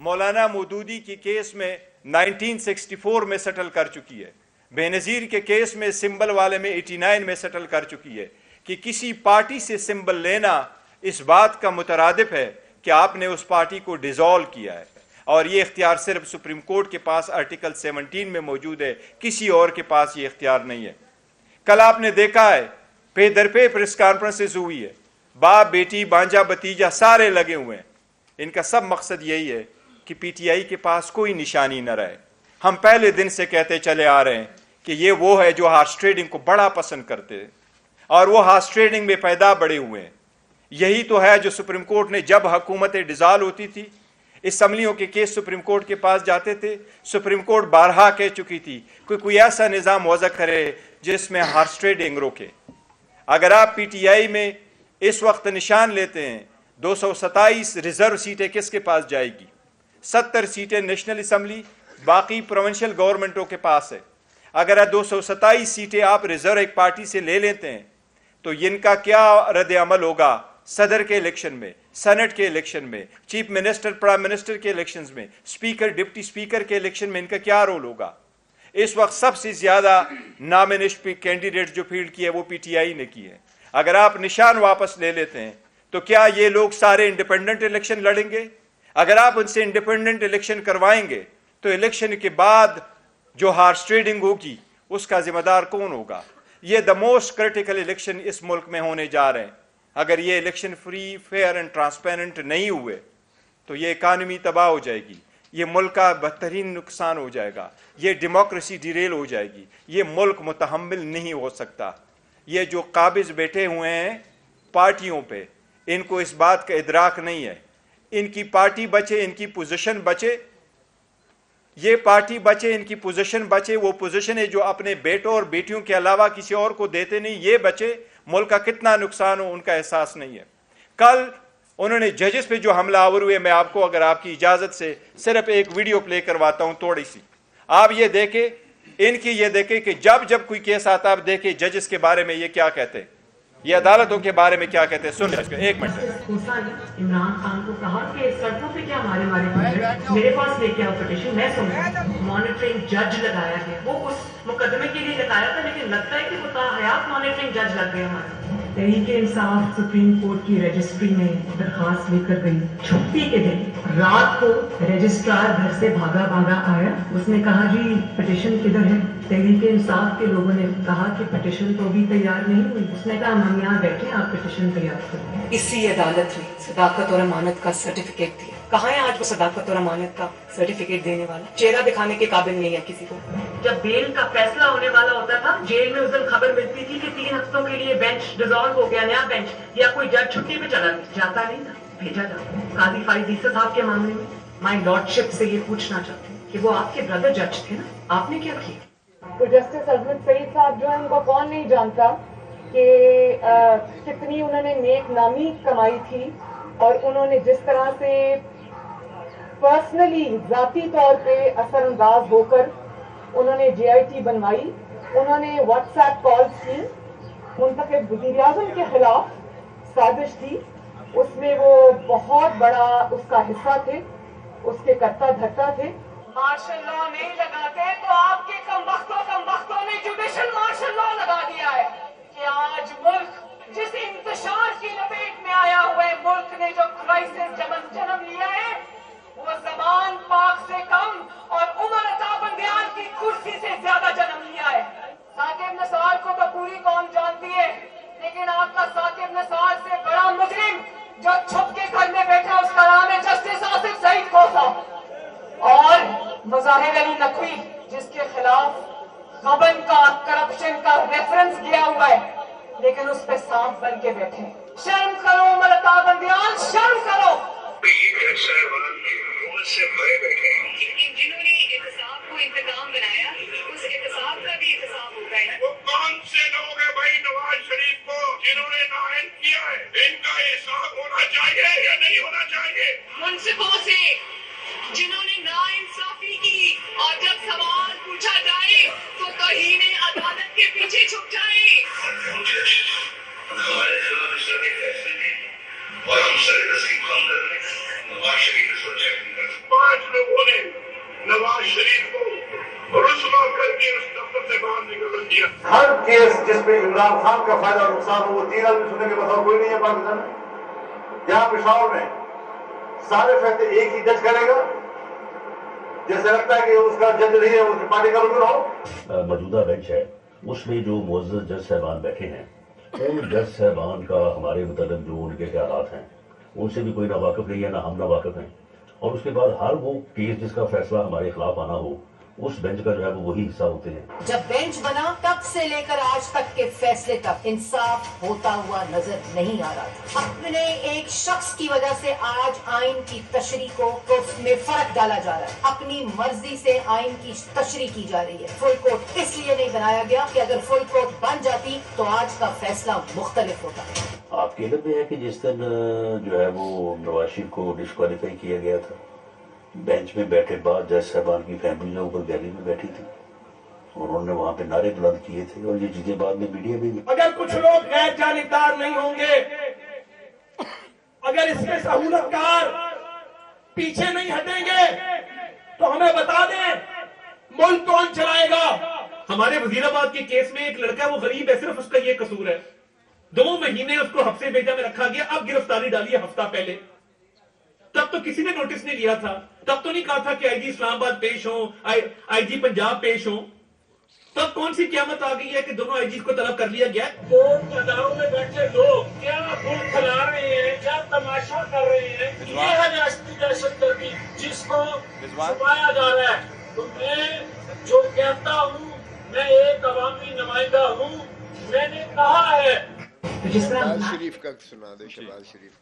مولانا مودودی کی کیس میں 1964 میں سیٹل کر چکی ہے، بینظیر کے کیس میں سمبل والے میں 89 میں سیٹل کر چکی ہے کہ کسی پارٹی سے سمبل لینا اس بات کا مترادف ہے کہ آپ نے اس پارٹی کو ڈیزالو کیا ہے، اور یہ اختیار صرف سپریم کورٹ کے پاس آرٹیکل 17 میں موجود ہے، کسی اور کے پاس یہ اختیار نہیں ہے۔ کل آپ نے دیکھا ہے پے در پہ پریس کانفرنسز ہوئی ہے، باپ بیٹی بانجا بتیجا سارے لگے ہوئے ہیں، ان کا سب مقصد یہی ہے کہ پی ٹی آئی کے پاس کوئی نشانی نہ رہے۔ ہم پہلے دن سے کہتے چلے آ رہے ہیں کہ یہ وہ ہے جو ہارس ٹریڈنگ کو بڑا پسند کرتے ہیں، اور وہ ہارس ٹریڈنگ میں پیدا بڑے ہوئے ہیں۔ یہی تو ہے جو سپریم کورٹ نے جب حکومتیں ڈیزالو ہوتی تھی، اسمبلیوں کے کیس سپریم کورٹ کے پاس جاتے تھے، سپریم کورٹ بارہا کہہ چکی تھی کہ کوئی ایسا نظام وضع کرے جس میں ہارس ٹریڈنگ روکے۔ اگر آپ پی ٹی آئی میں اس وقت نشان لیتے ہیں 227 ریزرو سیٹیں کس کے پاس جائے گی؟ 70 سیٹیں نیشنل اسمبلی، باقی پروونشل گورنمنٹوں کے پاس ہے۔ اگر 227 سیٹیں آپ ریزرو ایک پارٹی سے لے لیتے ہیں تو ان کا کیا رد عمل ہوگا صدر کے الیکشن میں، سینٹ کے الیکشن میں، چیف منسٹر پرائم منسٹر کے الیکشنز میں، اسپیکر ڈپٹی اسپیکر کے الیکشن میں ان کا کیا رول ہوگا؟ اس وقت سب سے زیادہ نامنیشن کینڈیڈیٹ جو فیلڈ کی ہے وہ پی ٹی آئی نے کی ہے۔ اگر آپ نشان واپس لے لیتے ہیں تو کیا یہ لوگ سارے انڈیپینڈنٹ الیکشن لڑیں گے؟ اگر آپ ان سے انڈیپینڈنٹ الیکشن کروائیں گے تو الیکشن کے بعد جو ہارس ٹریڈنگ ہوگی اس کا ذمہ دار کون ہوگا؟ یہ دا موسٹ کرٹیکل الیکشن اس ملک میں ہونے جا رہے ہیں۔ اگر یہ election free, fair and transparent نہیں ہوئے تو یہ اکانومی تباہ ہو جائے گی، یہ ملک کا بدترین نقصان ہو جائے گا، یہ ڈیموکریسی ڈیریل ہو جائے گی، یہ ملک متحمل نہیں ہو سکتا۔ یہ جو قابض بیٹھے ہوئے ہیں پارٹیوں پہ، ان کو اس بات کا ادراک نہیں ہے۔ ان کی پارٹی بچے، ان کی پوزیشن بچے، یہ پارٹی بچے، ان کی پوزیشن بچے، وہ پوزیشن ہے جو اپنے بیٹوں اور بیٹیوں کے علاوہ کسی اور کو دیتے نہیں، یہ بچے، ملک کا کتنا نقصان ہو ان کا احساس نہیں ہے۔ کل انہوں نے ججز پہ جو حملہ آور ہوئے، میں آپ کو اگر آپ کی اجازت سے صرف ایک ویڈیو پلے کرواتا ہوں تھوڑی سی، آپ یہ دیکھیں، ان کی یہ دیکھیں کہ جب کوئی کیس آتا آپ دیکھیں ججز کے بارے میں یہ کیا کہتے ہیں، یہ عدالتوں کے بارے میں کیا کہتے ہیں۔ سن لیں، ایک منٹ۔ عمران خان کو کہا کہ سڑکوں پہ کیا ہمارے میرے پاس لے کے آؤ پٹیشن، میں سمجھا مانیٹرنگ جج لگایا گیا، وہ اس مقدمے کے لیے لگایا تھا، لیکن لگتا ہے کہ وہ حیات مانیٹرنگ جج لگ گئے ہمارے۔ تحریک انصاف سپریم کورٹ کی رجسٹری میں درخواست لے کر گئی، چھٹی کے دن رات کو رجسٹرار گھر سے بھاگا آیا، اس نے کہا جی پٹیشن کدھر ہے؟ تحریک انصاف کے لوگوں نے کہا کہ پٹیشن تو ابھی تیار نہیں ہوئی۔ اس نے کہا ہم یہاں بیٹھے، آپ پٹیشن تیار کریں۔ اسی عدالت نے صداقت اور امانت کا سرٹیفکیٹ دیا۔ کہاں ہے آج وہ صداقت اور امانت کا سرٹیفکیٹ دینے والا؟ چہرہ دکھانے کے قابل نہیں ہے کسی کو۔ جب بیل کا فیصلہ ہونے والا ہوتا تھا، جیل میں اس دن خبر ملتی تھی کہ 3 ہفتوں کے لیے بینچ ڈیزالو ہو گیا، نیا بینچ، یا کوئی جج چھٹی پہ چلا جاتا نہیں تھا، بھیجا جاتا۔ قاضی فائز عیسی صاحب کے معاملے میں مائی لارڈ شپ سے یہ پوچھنا چاہتے ہیں کہ وہ آپ کے بردر جج تھے نا، آپ نے کیا کیا؟ تو جسٹس عظمت سعید صاحب جو ہے ان کو کون نہیں جانتا کہ کتنی انہوں نے نیک نامی کمائی تھی، اور انہوں نے جس طرح سے پرسنلی ذاتی طور پہ اثر انداز ہو کر انہوں نے جے آئی ٹی بنوائی، انہوں نے واٹس ایپ کالز کی، منتخب وزیر اعظم کے خلاف سازش تھی، اس میں وہ بہت بڑا اس کا حصہ تھے، اس کے کرتا دھرتا تھے۔ مارشل لا نہیں لگاتے تو آپ کے کم بختوں نے جوڈیشل مارشل لا لگا دیا ہے کہ آج ملک جس انتشار کی لپیٹ میں آیا ہوا ہے، ملک نے جو کرائسس جنم لیا ہے، وہ زمان پاک سے کم اور عمر عطا بندیال کی کرسی سے زیادہ جنم لیا ہے۔ ثاقب نثار کو تو پوری قوم جانتی ہے، لیکن آپ کا ثاقب نثار سے بڑا مجرم جو چھپ کے گھر میں بیٹھا، اس کا نام ہے جسٹس آصف سعید کوسہ، اور مظاہر علی نقوی جس کے خلاف غبن کا، کرپشن کا ریفرنس کیا ہوا ہے، لیکن اس پہ سانپ بن کے بیٹھے۔ شرم کرو عمر عطا بندیال، شرم کرو۔ سے بھرے بیٹھے جنہوں نے احتساب کو انتقام بنایا، اس احتساب کا بھی احتساب ہوتا ہے۔ وہ کون سے لوگ ہیں بھائی نواز شریف کو جنہوں نے نااہل کیا ہے؟ ان کا احساس ہونا چاہیے یا نہیں ہونا چاہیے؟ منصفوں سے جنہوں نے ناانصافی کی، اور جب سوال پوچھا جائے تو توہین عدالت کے پیچھے چھپ جائے۔ ہمارے خلاف اس طرح کے فیصلے اور ہم سر تسلیم خواندر نے نواز شریف کیس جس میں عمران خان کا فائدہ اور نقصان ہو، وہ 3 آدمی سننے کے بتاؤ کوئی نہیں ہے پاکستان میں؟ یہاں پشاور میں سارے فیصلے ایک ہی جج کرے گا، جیسے لگتا ہے کہ اس کا جج نہیں ہے، اس کی پارٹی کا رکن ہو۔ موجودہ بینچ ہے، اس میں جو معزز جج صاحبان بیٹھے ہیں، ان جج صاحبان کا ہمارے متعلق جو ان کے خیالات ہیں ان سے بھی کوئی نہ واقف نہیں ہے، نہ ہم نہ واقف ہیں، اور اس کے بعد ہر وہ کیس جس کا فیصلہ ہمارے خلاف آنا ہو اس بینچ کا جو ہے وہ وہی حصہ ہوتے ہیں۔ جب بینچ بنا تب سے لے کر آج تک کے فیصلے تک انصاف ہوتا ہوا نظر نہیں آ رہا تھا۔ اپنے ایک شخص کی وجہ سے آج آئین کی تشریح کو میں فرق ڈالا جا رہا ہے، اپنی مرضی سے آئین کی تشریح کی جا رہی ہے۔ فل کورٹ اس لیے نہیں بنایا گیا کہ اگر فل کورٹ بن جاتی تو آج کا فیصلہ مختلف ہوتا۔ آپ کے علم میں ہے کہ جس دن جو ہے وہ نواز شریف کو ڈسکوالیفائی کیا گیا تھا، بینچ میں بیٹھے بعد جج صاحبان کی فیملی جو اوپر گیلری میں بیٹھی تھی اور انہوں نے وہاں پہ نعرے بلند کیے تھے، اور یہ چیزیں بعد میں میڈیا میں بھی۔ اگر کچھ لوگ غیر جانبدار نہیں ہوں گے، اگر اس کے سہولت کار پیچھے نہیں ہٹیں گے تو ہمیں بتا دیں ملک کون چلائے گا۔ ہمارے وزیر آباد کے کیس میں ایک لڑکا وہ غریب ہے، صرف اس کا یہ قصور ہے، 2 مہینے اس کو حبس بیجا میں رکھا گیا، اب گرفتاری ڈالی ہے ہفتہ پہلے۔ تب تو کسی نے نوٹس نہیں لیا تھا، تب تو نہیں کہا تھا کہ آئی جی اسلام آباد پیش ہوں، آئی جی پنجاب پیش ہوں۔ تب کون سی قیامت آ گئی ہے کہ دونوں آئی جی کو طلب کر لیا گیا؟ کورٹ اداروں میں بیٹھے لوگ کیا پھول کھلا رہے ہیں، کیا تماشا کر رہے ہیں، یہ ہے ریاستی دہشت گردی جس کو چھپایا جا رہا ہے۔ تو میں جو کہتا ہوں، میں ایک عوامی نمائندہ ہوں، میں نے کہا ہے۔ شہباز شریف کا سنا دیں، شہباز شریف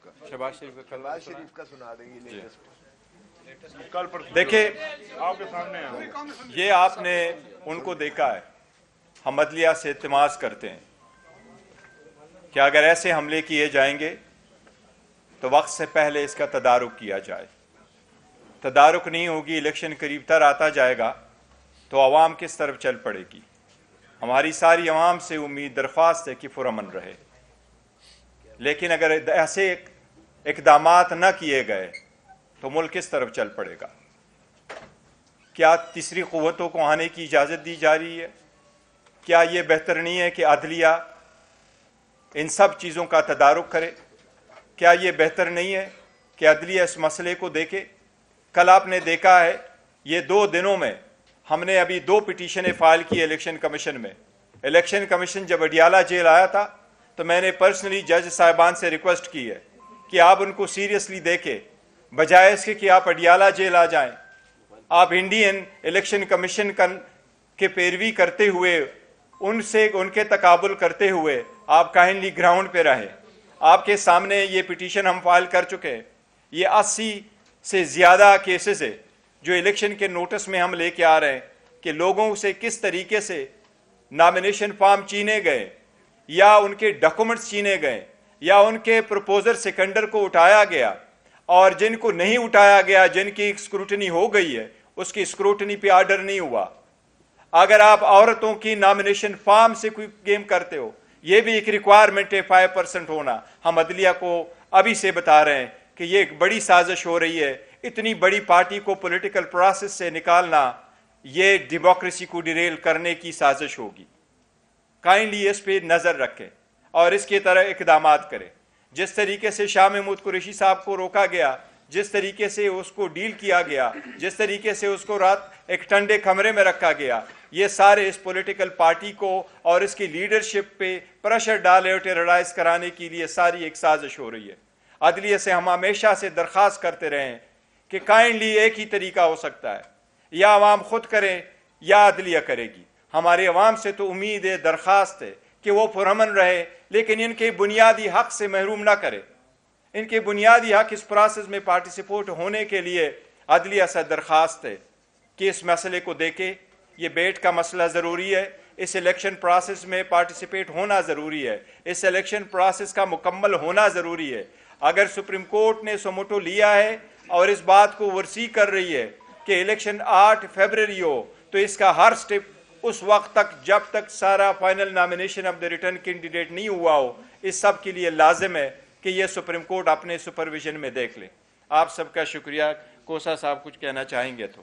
کا سنا دیں گے۔ دیکھیں، یہ آپ نے ان کو دیکھا ہے، ہم عدلیہ سے التماس کرتے ہیں کہ اگر ایسے حملے کیے جائیں گے تو وقت سے پہلے اس کا تدارک کیا جائے۔ تدارک نہیں ہوگی، الیکشن قریب تر آتا جائے گا تو عوام کس طرف چل پڑے گی۔ ہماری ساری عوام سے امید درخواست ہے کہ پرامن رہے، لیکن اگر ایسے اقدامات نہ کیے گئے تو ملک کس طرف چل پڑے گا؟ کیا تیسری قوتوں کو آنے کی اجازت دی جا رہی ہے؟ کیا یہ بہتر نہیں ہے کہ عدلیہ ان سب چیزوں کا تدارک کرے؟ کیا یہ بہتر نہیں ہے کہ عدلیہ اس مسئلے کو دیکھے؟ کل آپ نے دیکھا ہے، یہ 2 دنوں میں ہم نے ابھی 2 پٹیشنیں فائل کی الیکشن کمیشن میں۔ الیکشن کمیشن جب اڈیالہ جیل آیا تھا تو میں نے پرسنلی جج صاحبان سے ریکویسٹ کی ہے کہ آپ ان کو سیریسلی دیکھیں، بجائے اس کے کہ آپ اڈیالہ جیل آ جائیں۔ آپ انڈین الیکشن کمیشن کے پیروی کرتے ہوئے، ان کے تقابل کرتے ہوئے آپ کائنڈلی گراؤنڈ پہ رہیں۔ آپ کے سامنے یہ پٹیشن ہم فائل کر چکے ہیں، یہ 80 سے زیادہ کیسز ہے جو الیکشن کے نوٹس میں ہم لے کے آ رہے ہیں کہ لوگوں سے کس طریقے سے نامینیشن فارم چینے گئے، یا ان کے ڈاکومنٹس چینے گئے، یا ان کے پروپوزر سیکنڈر کو اٹھایا گیا، اور جن کو نہیں اٹھایا گیا، جن کی اسکروٹنی ہو گئی ہے، اس کی اسکروٹنی پہ آرڈر نہیں ہوا۔ اگر آپ عورتوں کی نامینیشن فارم سے کوئی گیم کرتے ہو، یہ بھی ایک ریکوائرمنٹ ہے 5% ہونا۔ ہم عدلیہ کو ابھی سے بتا رہے ہیں کہ یہ ایک بڑی سازش ہو رہی ہے، اتنی بڑی پارٹی کو پولیٹیکل پروسیس سے نکالنا، یہ ڈیموکریسی کو ڈیریل کرنے کی سازش ہوگی۔ کائنڈلی اس پہ نظر رکھیں اور اس کی طرح اقدامات کریں۔ جس طریقے سے شاہ محمود قریشی صاحب کو روکا گیا، جس طریقے سے اس کو ڈیل کیا گیا، جس طریقے سے اس کو رات ایک ٹھنڈے کمرے میں رکھا گیا، یہ سارے اس پولیٹیکل پارٹی کو اور اس کی لیڈرشپ پہ پریشر ڈالے اور ٹیررائز کرانے کے لیے ساری ایک سازش ہو رہی ہے۔ عدلیہ سے ہم ہمیشہ سے درخواست کرتے رہے ہیں کہ کائنڈلی ایک ہی طریقہ ہو سکتا ہے، یا عوام خود کرے یا عدلیہ کرے گی۔ ہمارے عوام سے تو امید ہے، درخواست ہے کہ وہ پرامن رہے، لیکن ان کے بنیادی حق سے محروم نہ کرے۔ ان کے بنیادی حق اس پروسیس میں پارٹیسپیٹ ہونے کے لیے عدلیہ سے درخواست ہے کہ اس مسئلے کو دیکھے۔ یہ بیٹ کا مسئلہ ضروری ہے، اس الیکشن پروسیس میں پارٹیسپیٹ ہونا ضروری ہے، اس الیکشن پروسیس کا مکمل ہونا ضروری ہے۔ اگر سپریم کورٹ نے سموٹو لیا ہے اور اس بات کو ورسی کر رہی ہے کہ الیکشن 8 فروری ہو، تو اس کا ہر سٹیپ اس وقت تک جب تک سارا final nomination of the return candidate نہیں ہوا ہو، اس سب کے لیے لازم ہے کہ یہ سپریم کورٹ اپنے سپرویژن میں دیکھ لے۔ آپ سب کا شکریہ۔ کوسا صاحب کچھ کہنا چاہیں گے تو؟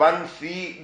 1C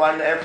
1F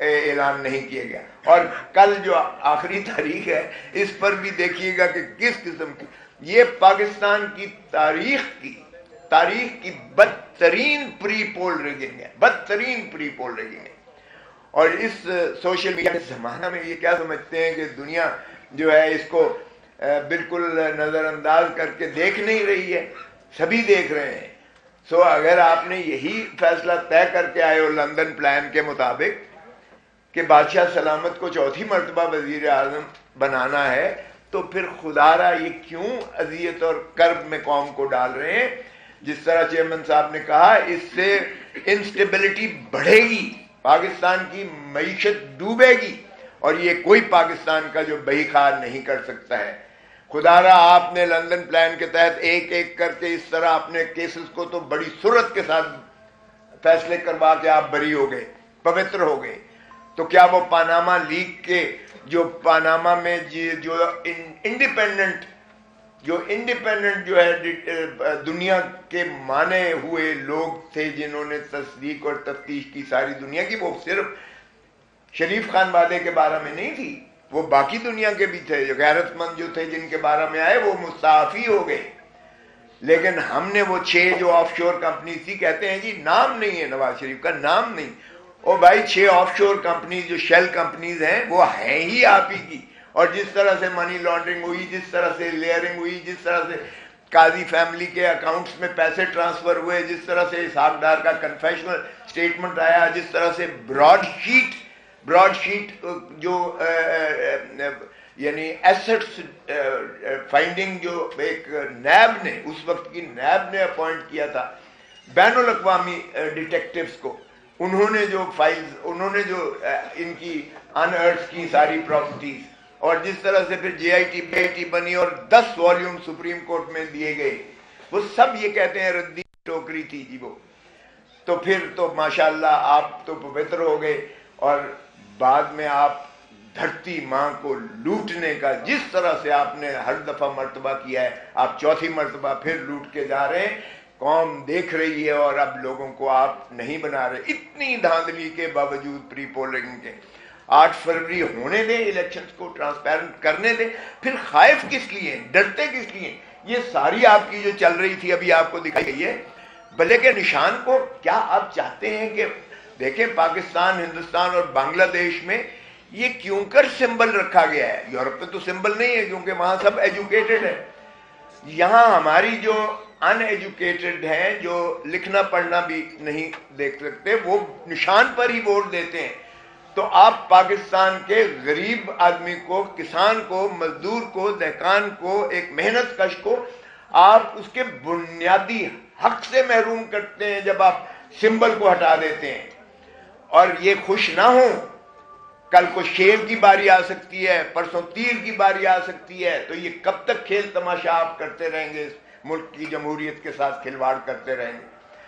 اعلان نہیں کیا گیا. اور کل جو آخری تاریخ ہے اس پر بھی دیکھیے گا کہ کس قسم کی یہ پاکستان کی تاریخ کی بدترین پری پول ریگنگ ہے, بدترین پری پول ریگنگ ہے. اور اس سوشل میڈیا کے زمانہ میں یہ کیا سمجھتے ہیں کہ دنیا جو ہے اس کو بالکل نظر انداز کر کے دیکھ نہیں رہی ہے, سبھی دیکھ رہے ہیں. سو اگر آپ نے یہی فیصلہ طے کر کے آئے ہو لندن پلان کے مطابق کہ بادشاہ سلامت کو چوتھی مرتبہ وزیر اعظم بنانا ہے, تو پھر خدا را یہ کیوں اذیت اور کرب میں قوم کو ڈال رہے ہیں؟ جس طرح چیئرمین صاحب نے کہا, اس سے انسٹیبلٹی بڑھے گی, پاکستان کی معیشت ڈوبے گی, اور یہ کوئی پاکستان کا جو بہی خار نہیں کر سکتا ہے. خدا را آپ نے لندن پلان کے تحت ایک ایک کر کے اس طرح اپنے کیسز کو تو بڑی سرعت کے ساتھ فیصلے کروا کے آپ بری ہو گئے, پوتر ہو گئے. تو کیا وہ پاناما لیک کے جو پاناما میں جو انڈیپینڈنٹ جو ہے دنیا کے مانے ہوئے لوگ تھے جنہوں نے تصدیق اور تفتیش کی ساری دنیا کی, وہ صرف شریف خان وعدے کے بارے میں نہیں تھی, وہ باقی دنیا کے بھی تھے. جو غیرت مند جو تھے جن کے بارے میں آئے وہ مستعفی ہو گئے. لیکن ہم نے وہ 6 جو آف شور کمپنی تھی, کہتے ہیں جی نام نہیں ہے نواز شریف کا, نام نہیں. او بھائی 6 آف شور کمپنیز جو شیل کمپنیز ہیں وہ ہیں ہی آپ ہی کی. اور جس طرح سے منی لانڈرنگ ہوئی, جس طرح سے لیئرنگ ہوئی, جس طرح سے قاضی فیملی کے اکاؤنٹس میں پیسے ٹرانسفر ہوئے, جس طرح سے اسحاق ڈار کا کنفیشنل سٹیٹمنٹ آیا, جس طرح سے براڈ شیٹ جو یعنی ایسٹس فائنڈنگ جو ایک نیب نے, اس وقت کی نیب نے اپوائنٹ کیا تھا بین الاقوامی ڈیٹیکٹیوز کو, انہوں نے جو فائلز, انہوں نے جو ان کی انرتھ کی ساری پراپرٹیز, اور جس طرح سے پھر جے آئی ٹی بنی اور 10 والیوم سپریم کورٹ میں دیے گئے, وہ سب یہ کہتے ہیں ردی ٹوکری تھی جی وہ. تو پھر تو ماشاءاللہ آپ تو پوتر ہو گئے, اور بعد میں آپ دھرتی ماں کو لوٹنے کا جس طرح سے آپ نے ہر دفعہ مرتبہ کیا ہے, آپ چوتھی مرتبہ پھر لوٹ کے جا رہے ہیں. قوم دیکھ رہی ہے اور اب لوگوں کو آپ نہیں بنا رہے. اتنی دھاندلی کے باوجود پری پولنگ کے 8 فروری ہونے دیں, الیکشنز کو ٹرانسپیرنٹ کرنے دیں. پھر خائف کس لیے, ڈرتے کس لیے؟ یہ ساری آپ کی جو چل رہی تھی ابھی آپ کو دکھائی گئی ہے, بھلے کے نشان کو کیا آپ چاہتے ہیں کہ دیکھیں پاکستان, ہندوستان اور بنگلہ دیش میں یہ کیوں کر سمبل رکھا گیا ہے؟ یورپ میں تو سمبل نہیں ہے کیونکہ وہاں سب ایجوکیٹڈ ہے. یہاں ہماری جو ان ایجوکیٹڈ ہیں, جو لکھنا پڑھنا بھی نہیں دیکھ سکتے, وہ نشان پر ہی ووٹ دیتے ہیں. تو آپ پاکستان کے غریب آدمی کو, کسان کو, مزدور کو, دہقان کو, ایک محنت کش کو آپ اس کے بنیادی حق سے محروم کرتے ہیں جب آپ سمبل کو ہٹا دیتے ہیں. اور یہ خوش نہ ہوں, کل کو شیر کی باری آ سکتی ہے, پرسوں تیر کی باری آ سکتی ہے, تو یہ کب تک کھیل تماشا آپ کرتے رہیں گے, اس ملک کی جمہوریت کے ساتھ کھلواڑ کرتے رہیں گے.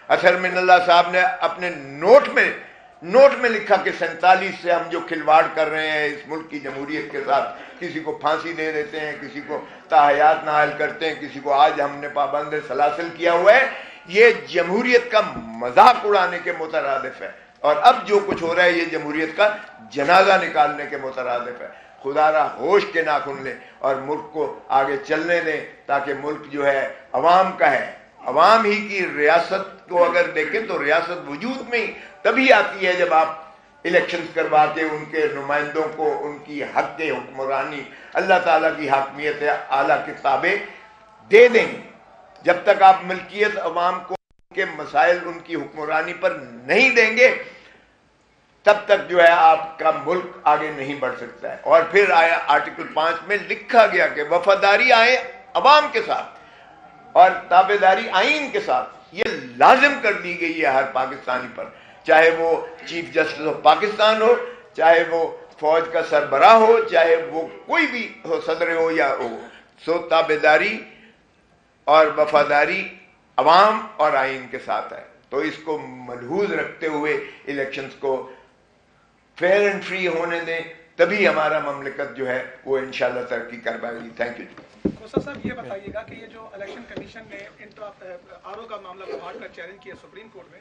اظہر من اللہ صاحب نے اپنے نوٹ میں لکھا کہ 47 سے ہم جو کھلواڑ کر رہے ہیں اس ملک کی جمہوریت کے ساتھ, کسی کو پھانسی دے دیتے ہیں, کسی کو تاحیات نااہل کرتے ہیں, کسی کو آج ہم نے پابند سلاسل کیا ہوا ہے, یہ جمہوریت کا مذاق اڑانے کے مترادف ہے. اور اب جو کچھ ہو رہا ہے یہ جمہوریت کا جنازہ نکالنے کے مترادف ہے. خدا را ہوش کے ناخن لیں اور ملک کو آگے چلنے دیں, تاکہ ملک جو ہے عوام کا ہے. عوام ہی کی ریاست کو اگر دیکھیں تو ریاست وجود میں ہی تبھی آتی ہے جب آپ الیکشنز کروا کے ان کے نمائندوں کو ان کی حق حکمرانی, اللہ تعالیٰ کی حاکمیت اعلیٰ کے تابع دے دیں. جب تک آپ ملکیت عوام کو کے مسائل ان کی حکمرانی پر نہیں دیں گے, تب تک جو ہے آپ کا ملک آگے نہیں بڑھ سکتا ہے. اور پھر آیا آرٹیکل 5 میں لکھا گیا کہ وفاداری آئے عوام کے ساتھ اور تابعداری آئین کے ساتھ, یہ لازم کر دی گئی ہے ہر پاکستانی پر, چاہے وہ چیف جسٹس آف پاکستان ہو, چاہے وہ فوج کا سربراہ ہو, چاہے وہ کوئی بھی ہو, صدر ہو یا ہو. سو تابعداری اور وفاداری عوام اور آئین کے ساتھ ہے. تو اس کو ملحوظ رکھتے ہوئے الیکشنز کو فیئر اینڈ فری ہونے دیں, تبھی ہمارا مملکت جو ہے وہ انشاءاللہ ترقی کر پائے گی. Thank you. کوثر صاحب یہ بتائیے گا کہ یہ جو الیکشن کمیشن نے آر او کا معاملہ بڑھا کر چیلنج کیا سپریم کورٹ میں,